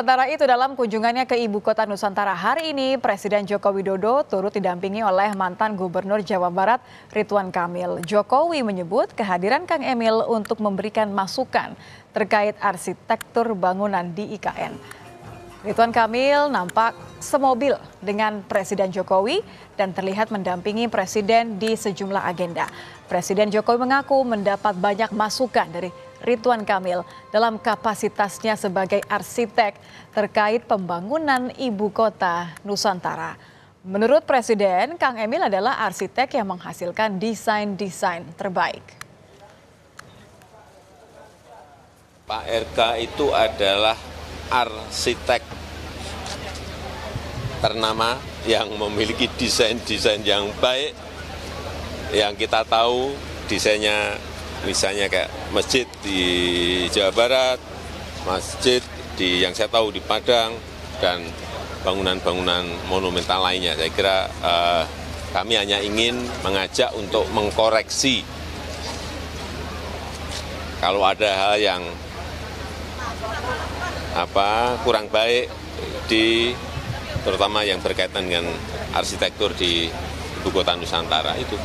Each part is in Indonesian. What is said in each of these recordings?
Sementara itu dalam kunjungannya ke Ibu Kota Nusantara hari ini, Presiden Joko Widodo turut didampingi oleh mantan Gubernur Jawa Barat Ridwan Kamil. Jokowi menyebut kehadiran Kang Emil untuk memberikan masukan terkait arsitektur bangunan di IKN. Ridwan Kamil nampak semobil dengan Presiden Jokowi dan terlihat mendampingi Presiden di sejumlah agenda. Presiden Jokowi mengaku mendapat banyak masukan dari Ridwan Kamil dalam kapasitasnya sebagai arsitek terkait pembangunan ibu kota Nusantara. Menurut Presiden, Kang Emil adalah arsitek yang menghasilkan desain-desain terbaik. Pak RK itu adalah arsitek ternama yang memiliki desain-desain yang baik, yang kita tahu desainnya misalnya kayak masjid di Jawa Barat, masjid yang saya tahu di Padang, dan bangunan-bangunan monumental lainnya. Saya kira kami hanya ingin mengajak untuk mengkoreksi kalau ada hal yang kurang baik terutama yang berkaitan dengan arsitektur di Ibu Kota Nusantara itu.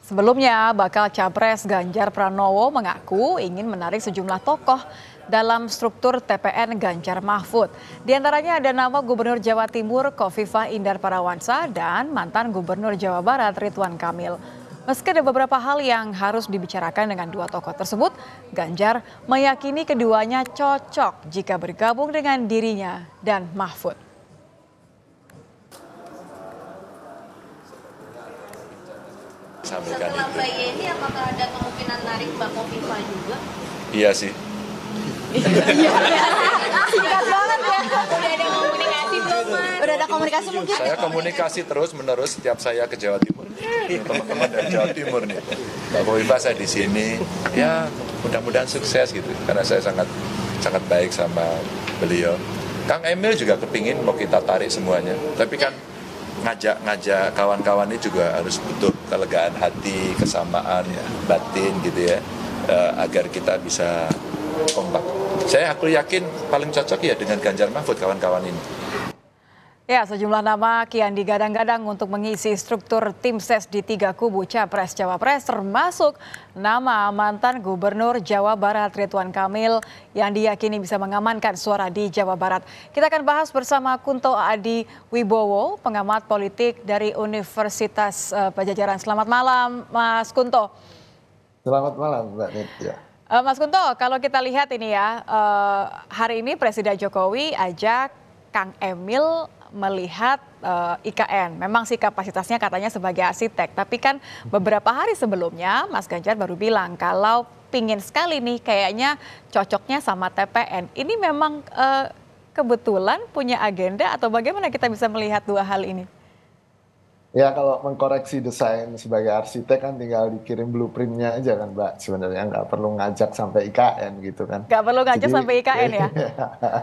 Sebelumnya, bakal Capres Ganjar Pranowo mengaku ingin menarik sejumlah tokoh dalam struktur TPN Ganjar Mahfud. Di antaranya ada nama Gubernur Jawa Timur Khofifah Indar Parawansa dan mantan Gubernur Jawa Barat Ridwan Kamil. Meski ada beberapa hal yang harus dibicarakan dengan dua tokoh tersebut, Ganjar meyakini keduanya cocok jika bergabung dengan dirinya dan Mahfud. Sampaikan itu. Mbak Yeni, apakah ada kemungkinan narik Mbak Khofifah juga? Iya sih. Singkat banget ya. Udah ada komunikasi belum, Mas? Udah ada komunikasi mungkin? Saya komunikasi terus menerus setiap saya ke Jawa Timur. Teman-teman dari Jawa Timur nih. Mbak Khofifah saya di sini. Ya mudah-mudahan sukses gitu. Karena saya sangat baik sama beliau. Kang Emil juga kepingin mau kita tarik semuanya. Tapi kan ngajak kawan-kawan ini juga harus butuh kelegaan hati, kesamaan batin gitu ya, agar kita bisa kompak. Aku yakin paling cocok ya dengan Ganjar Mahfud kawan-kawan ini. Ya, sejumlah nama kian digadang-gadang untuk mengisi struktur tim ses di 3 kubu Capres-Cawapres, termasuk nama mantan Gubernur Jawa Barat Ridwan Kamil yang diyakini bisa mengamankan suara di Jawa Barat. Kita akan bahas bersama Kunto Adi Wibowo, pengamat politik dari Universitas Padjadjaran. Selamat malam, Mas Kunto. Selamat malam, Mbak Nitya. Mas Kunto, kalau kita lihat ini ya, hari ini Presiden Jokowi ajak Kang Emil melihat IKN. Memang sih kapasitasnya katanya sebagai arsitek, tapi kan beberapa hari sebelumnya Mas Ganjar baru bilang kalau pingin sekali nih kayaknya cocoknya sama TPN. Ini memang kebetulan punya agenda atau bagaimana kita bisa melihat dua hal ini? Ya, kalau mengkoreksi desain sebagai arsitek kan tinggal dikirim blueprintnya aja kan, Mbak. Sebenarnya nggak perlu ngajak sampai IKN gitu kan. Nggak perlu ngajak sampai IKN ya?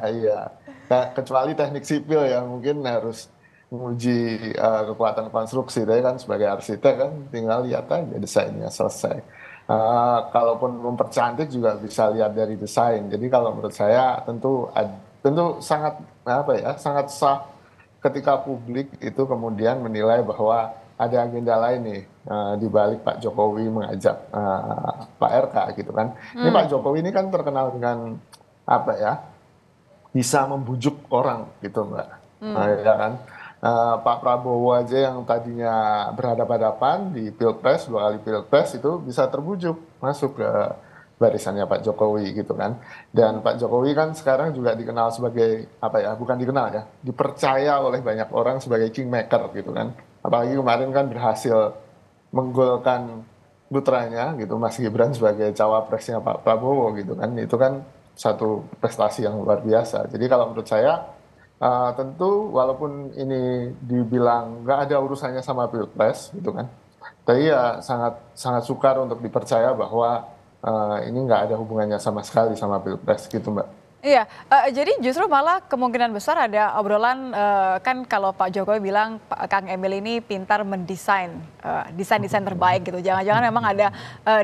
Iya. Nah, kecuali teknik sipil yang mungkin harus menguji kekuatan konstruksi. Tapi kan sebagai arsitek kan tinggal lihat aja desainnya selesai. Kalaupun mempercantik juga bisa lihat dari desain. Jadi kalau menurut saya tentu sangat sangat sah ketika publik itu kemudian menilai bahwa ada agenda lain nih di balik Pak Jokowi mengajak Pak RK gitu kan. Ini Pak Jokowi ini kan terkenal dengan bisa membujuk orang gitu, Mbak. Ya kan. Pak Prabowo aja yang tadinya berhadapan-hadapan di Pilpres, 2 kali Pilpres itu bisa terbujuk masuk ke barisannya Pak Jokowi gitu kan. Dan Pak Jokowi kan sekarang juga dikenal sebagai bukan dikenal ya, dipercaya oleh banyak orang sebagai kingmaker gitu kan. Apalagi kemarin kan berhasil menggolkan putranya gitu, Mas Gibran sebagai cawapresnya Pak Prabowo gitu kan. Itu kan satu prestasi yang luar biasa. Jadi kalau menurut saya tentu walaupun ini dibilang nggak ada urusannya sama Pilpres gitu kan, tapi ya sangat sukar untuk dipercaya bahwa ini nggak ada hubungannya sama sekali sama Pilpres gitu, Mbak. Iya, jadi justru malah kemungkinan besar ada obrolan, kan kalau Pak Jokowi bilang Kang Emil ini pintar mendesain, desain-desain terbaik gitu. Jangan-jangan memang ada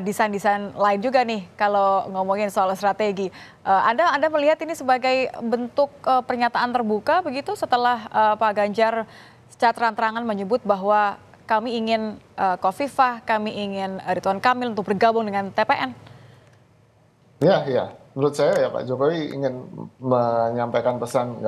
desain-desain lain juga nih kalau ngomongin soal strategi. Anda melihat ini sebagai bentuk pernyataan terbuka begitu setelah Pak Ganjar secara terang-terangan menyebut bahwa kami ingin Khofifah, kami ingin Ridwan Kamil untuk bergabung dengan TPN? Ya. Menurut saya ya Pak Jokowi ingin menyampaikan pesan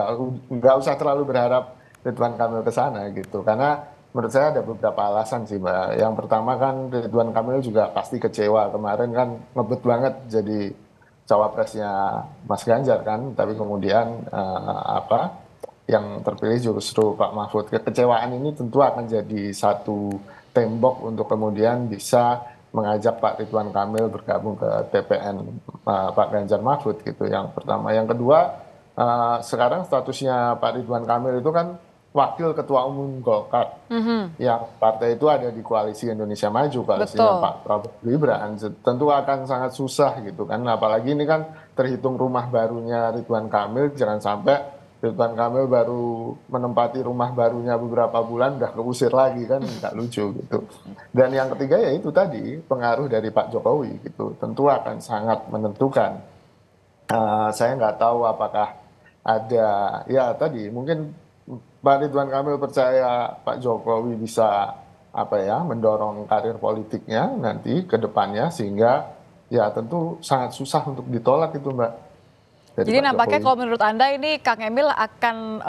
nggak usah terlalu berharap Ridwan Kamil ke sana gitu. Karena menurut saya ada beberapa alasan sih Mbak. Yang pertama kan Ridwan Kamil juga pasti kecewa. Kemarin kan ngebut banget jadi cawapresnya Mas Ganjar kan. Tapi kemudian yang terpilih justru Pak Mahfud. Kekecewaan ini tentu akan jadi satu tembok untuk kemudian bisa mengajak Pak Ridwan Kamil bergabung ke TPN Pak Ganjar Mahfud gitu. Yang pertama, yang kedua sekarang statusnya Pak Ridwan Kamil itu kan wakil ketua umum Golkar, yang partai itu ada di koalisi Indonesia Maju, koalisinya Pak Prabowo Gibran. Tentu akan sangat susah gitu kan, apalagi ini kan terhitung rumah barunya Ridwan Kamil, jangan sampai Ridwan Kamil baru menempati rumah barunya beberapa bulan udah keusir lagi kan, nggak lucu gitu. Dan yang ketiga ya itu tadi pengaruh dari Pak Jokowi gitu, tentu akan sangat menentukan. Saya nggak tahu apakah ada ya tadi mungkin Pak Ridwan Kamil percaya Pak Jokowi bisa mendorong karir politiknya nanti ke depannya, sehingga ya tentu sangat susah untuk ditolak itu Mbak. Jadi nampaknya kalau menurut Anda ini Kang Emil akan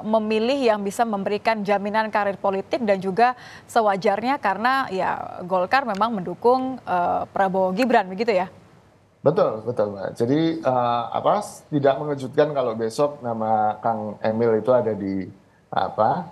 memilih yang bisa memberikan jaminan karir politik dan juga sewajarnya karena ya Golkar memang mendukung Prabowo Gibran begitu ya? Betul Mbak. Jadi tidak mengejutkan kalau besok nama Kang Emil itu ada di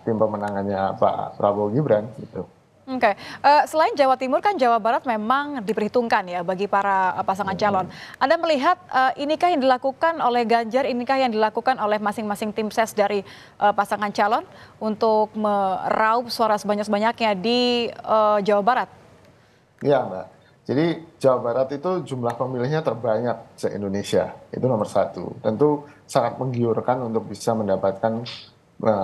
tim pemenangannya Pak Prabowo Gibran gitu. Oke, selain Jawa Timur kan Jawa Barat memang diperhitungkan ya bagi para pasangan calon. Anda melihat inikah yang dilakukan oleh Ganjar, inikah yang dilakukan oleh masing-masing tim ses dari pasangan calon untuk meraup suara sebanyak-banyaknya di Jawa Barat? Iya Mbak, jadi Jawa Barat itu jumlah pemilihnya terbanyak se-Indonesia, itu nomor satu. Tentu sangat menggiurkan untuk bisa mendapatkan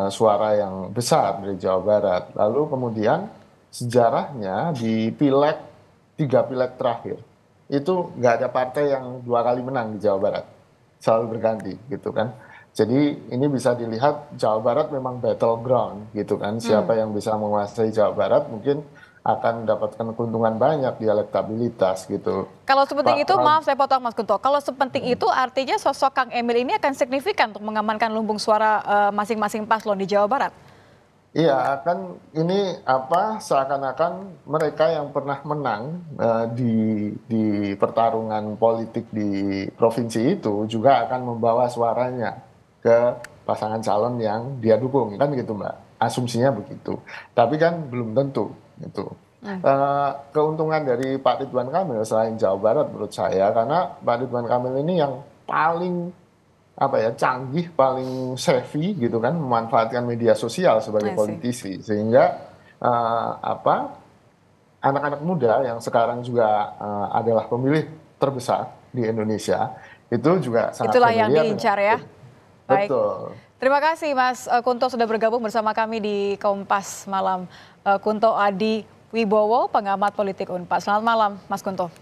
suara yang besar dari Jawa Barat. Lalu kemudian sejarahnya di 3 pileg terakhir itu nggak ada partai yang 2 kali menang di Jawa Barat, selalu berganti gitu kan. Jadi ini bisa dilihat Jawa Barat memang battleground gitu kan. Siapa yang bisa menguasai Jawa Barat mungkin akan mendapatkan keuntungan banyak di elektabilitas gitu. Kalau sepenting itu, maaf saya potong Mas Kunto, kalau sepenting itu artinya sosok Kang Emil ini akan signifikan untuk mengamankan lumbung suara masing-masing paslon di Jawa Barat? Iya, kan ini seakan-akan mereka yang pernah menang di pertarungan politik di provinsi itu juga akan membawa suaranya ke pasangan calon yang dia dukung, kan gitu Mbak. Asumsinya begitu. Tapi kan belum tentu gitu. Keuntungan dari Pak Ridwan Kamil selain Jawa Barat menurut saya, karena Pak Ridwan Kamil ini yang paling canggih, paling savvy gitu kan, memanfaatkan media sosial sebagai politisi, sehingga anak-anak muda yang sekarang juga adalah pemilih terbesar di Indonesia itu juga sangat itulah yang diincar ya. Baik. Betul. Terima kasih Mas Kunto sudah bergabung bersama kami di Kompas Malam. Kunto Adi Wibowo, pengamat politik Unpad. Selamat malam Mas Kunto.